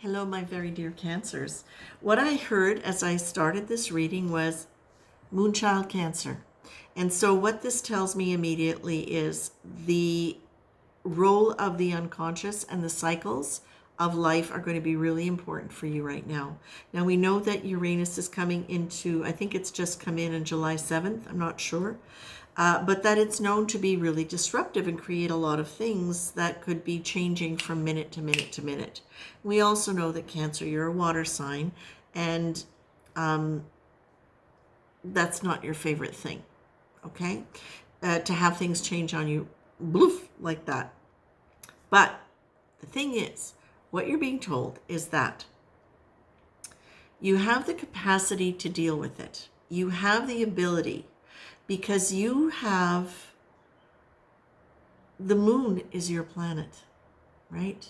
Hello, my very dear Cancers. What I heard as I started this reading was Moonchild Cancer. And so, what this tells me immediately is the role of the unconscious and the cycles of life are going to be really important for you right now. Now, we know that Uranus is coming into, I think it's just come in on July 7th, I'm not sure. But that it's known to be really disruptive and create a lot of things that could be changing from minute to minute to minute. We also know that Cancer, you're a water sign, and that's not your favorite thing, okay? To have things change on you, bloof, like that. But the thing is, what you're being told is that you have the capacity to deal with it. You have the ability, because you have, the moon is your planet, right?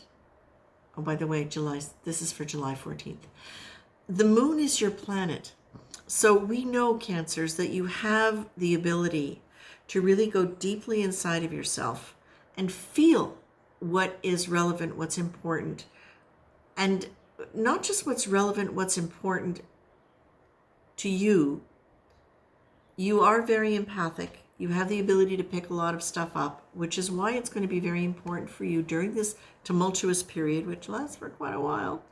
Oh, by the way, this is for July 14th. The moon is your planet. So we know, Cancers, that you have the ability to really go deeply inside of yourself and feel what is relevant, what's important. And not just what's relevant, what's important to you. You are very empathic. You have the ability to pick a lot of stuff up, which is why it's going to be very important for you during this tumultuous period, which lasts for quite a while,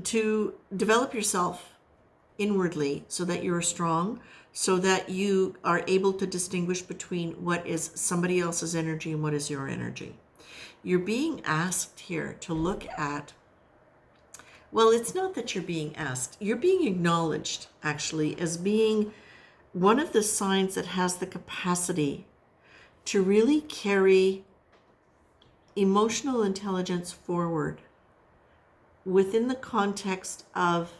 to develop yourself inwardly so that you're strong, so that you are able to distinguish between what is somebody else's energy and what is your energy. You're being asked here to look at, well, it's not that you're being asked, you're being acknowledged actually as being one of the signs that has the capacity to really carry emotional intelligence forward within the context of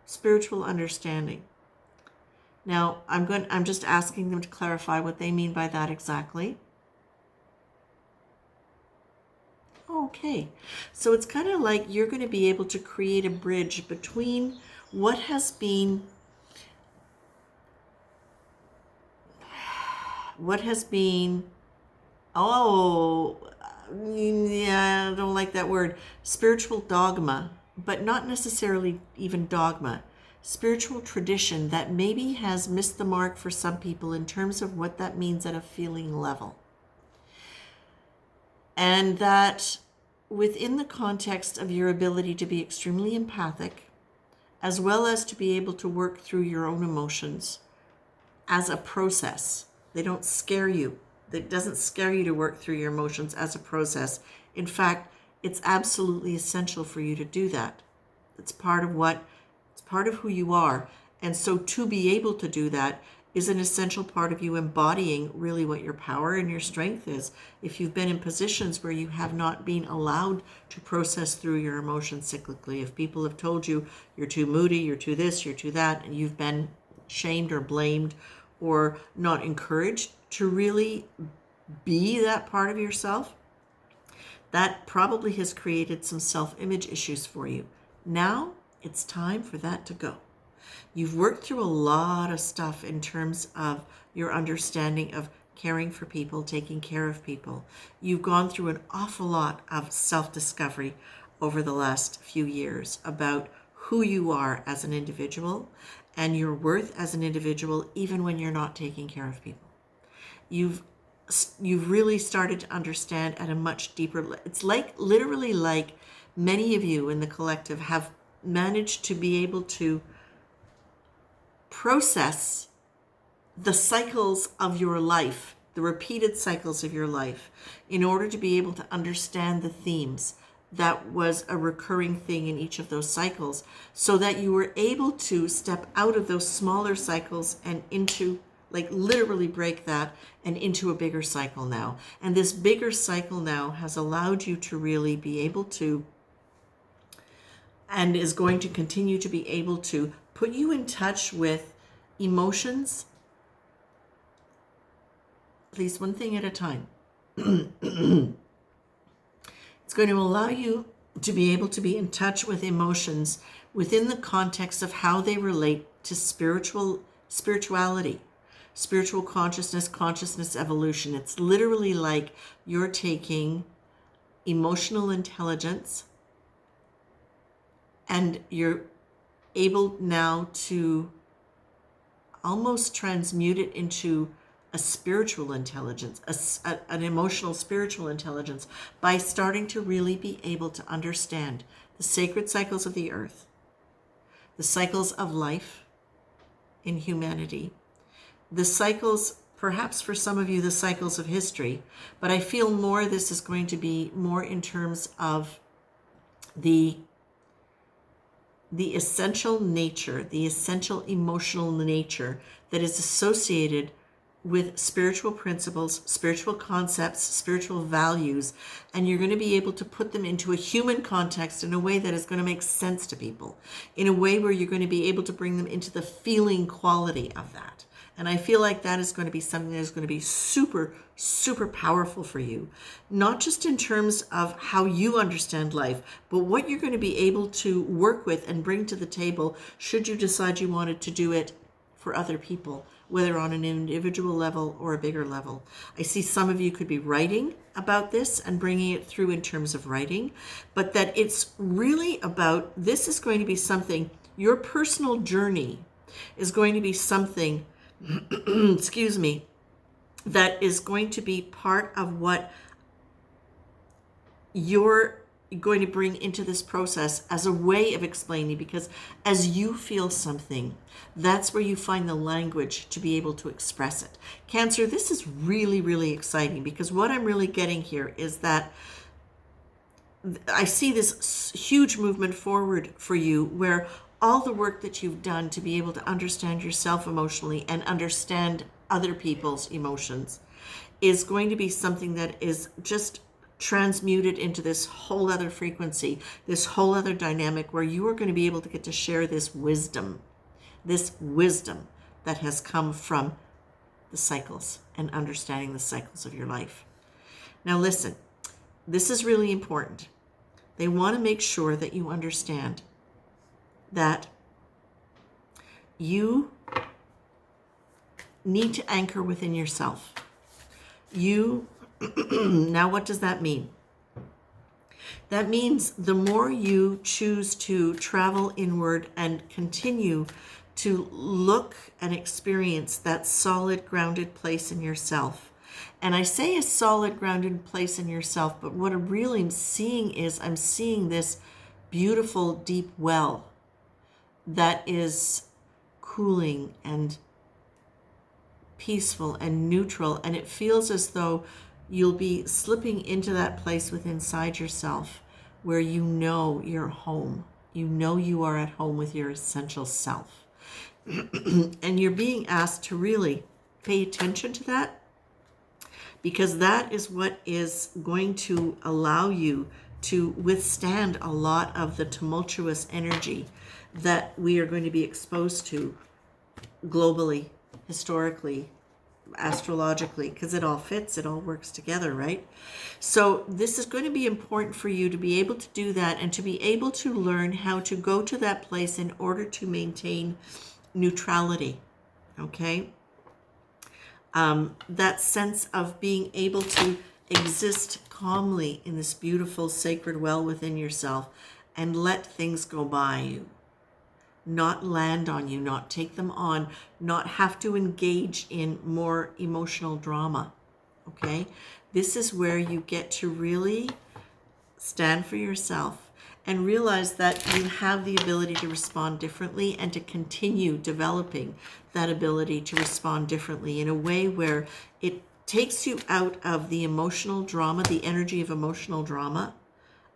spiritual understanding. Now, I'm just asking them to clarify what they mean by that exactly. Okay, so it's kind of like you're going to be able to create a bridge between what has been yeah, I don't like that word, spiritual dogma, but not necessarily even dogma, spiritual tradition that maybe has missed the mark for some people in terms of what that means at a feeling level. And that within the context of your ability to be extremely empathic, as well as to be able to work through your own emotions as a process. They don't scare you. It doesn't scare you to work through your emotions as a process. In fact, it's absolutely essential for you to do that. It's part of who you are. And so to be able to do that is an essential part of you embodying really what your power and your strength is. If you've been in positions where you have not been allowed to process through your emotions cyclically, if people have told you you're too moody, you're too this, you're too that, and you've been shamed or blamed or not encouraged to really be that part of yourself, that probably has created some self-image issues for you. Now it's time for that to go. You've worked through a lot of stuff in terms of your understanding of caring for people, taking care of people. You've gone through an awful lot of self-discovery over the last few years about who you are as an individual and your worth as an individual, even when you're not taking care of people. You've really started to understand at a much deeper, it's like literally like many of you in the collective have managed to be able to process the cycles of your life, the repeated cycles of your life, in order to be able to understand the themes that was a recurring thing in each of those cycles, so that you were able to step out of those smaller cycles and into, like, literally break that and into a bigger cycle now. And this bigger cycle now has allowed you to really be able to, and is going to continue to be able to, put you in touch with emotions, please, one thing at a time. It's going to allow you to be able to be in touch with emotions within the context of how they relate to spirituality, spiritual consciousness evolution. It's literally like you're taking emotional intelligence And you're able now to almost transmute it into a spiritual intelligence, an emotional spiritual intelligence, by starting to really be able to understand the sacred cycles of the earth, the cycles of life in humanity, the cycles, perhaps for some of you, the cycles of history, but I feel more this is going to be more in terms of the essential nature, the essential emotional nature that is associated with spiritual principles, spiritual concepts, spiritual values, and you're going to be able to put them into a human context in a way that is going to make sense to people, in a way where you're going to be able to bring them into the feeling quality of that. And I feel like that is going to be something that is going to be super, super powerful for you, not just in terms of how you understand life, but what you're going to be able to work with and bring to the table should you decide you wanted to do it for other people, whether on an individual level or a bigger level. I see some of you could be writing about this and bringing it through in terms of writing, but that it's really about, this is going to be something, your personal journey is going to be something, excuse me, that is going to be part of what you're going to bring into this process as a way of explaining, because as you feel something, that's where you find the language to be able to express it. Cancer, this is really, really exciting, because what I'm really getting here is that I see this huge movement forward for you, where all the work that you've done to be able to understand yourself emotionally and understand other people's emotions is going to be something that is just transmuted into this whole other frequency, this whole other dynamic, where you are going to be able to get to share this wisdom that has come from the cycles and understanding the cycles of your life. Now listen, this is really important. They want to make sure that you understand that you need to anchor within yourself. Now what does that mean? That means the more you choose to travel inward and continue to look and experience that solid, grounded place in yourself. And I say a solid, grounded place in yourself, but what I really am seeing is I'm seeing this beautiful, deep well that is cooling and peaceful and neutral, and it feels as though you'll be slipping into that place within inside yourself where you know you're home. You know you are at home with your essential self. And you're being asked to really pay attention to that, because that is what is going to allow you to withstand a lot of the tumultuous energy that we are going to be exposed to globally, historically, astrologically, because it all fits, it all works together, right? So this is going to be important for you to be able to do that and to be able to learn how to go to that place in order to maintain neutrality, okay? That sense of being able to exist calmly in this beautiful sacred well within yourself and let things go by you. Not land on you, not take them on, not have to engage in more emotional drama, okay? This is where you get to really stand for yourself and realize that you have the ability to respond differently and to continue developing that ability to respond differently in a way where it takes you out of the emotional drama, the energy of emotional drama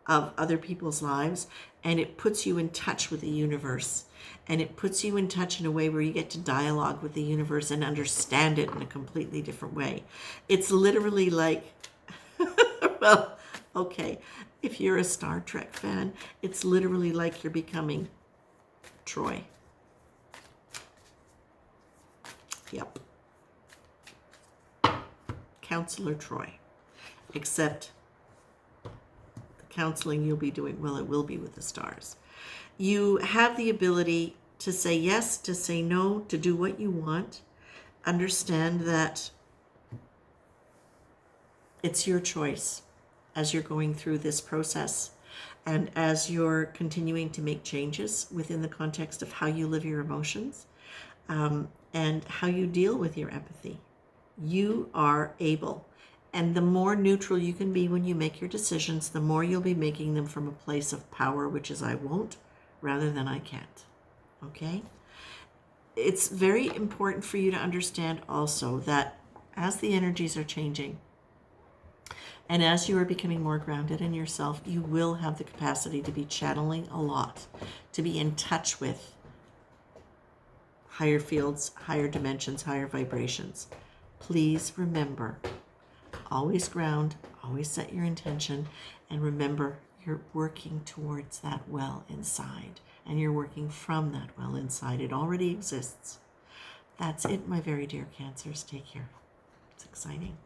of other people's lives, and it puts you in touch with the universe. And it puts you in touch in a way where you get to dialogue with the universe and understand it in a completely different way. It's literally like, well, okay, if you're a Star Trek fan, it's literally like you're becoming Troy. Yep. Counselor Troy. Except the counseling you'll be doing, well, it will be with the stars. You have the ability to say yes, to say no, to do what you want. Understand that it's your choice as you're going through this process. And as you're continuing to make changes within the context of how you live your emotions, and how you deal with your empathy, you are able. And the more neutral you can be when you make your decisions, the more you'll be making them from a place of power, which is I won't, rather than I can't. Okay? It's very important for you to understand also that as the energies are changing, and as you are becoming more grounded in yourself, you will have the capacity to be channeling a lot, to be in touch with higher fields, higher dimensions, higher vibrations. Please remember, always ground, always set your intention, and remember you're working towards that well inside, and you're working from that well inside. It already exists. That's it, my very dear Cancers. Take care. It's exciting.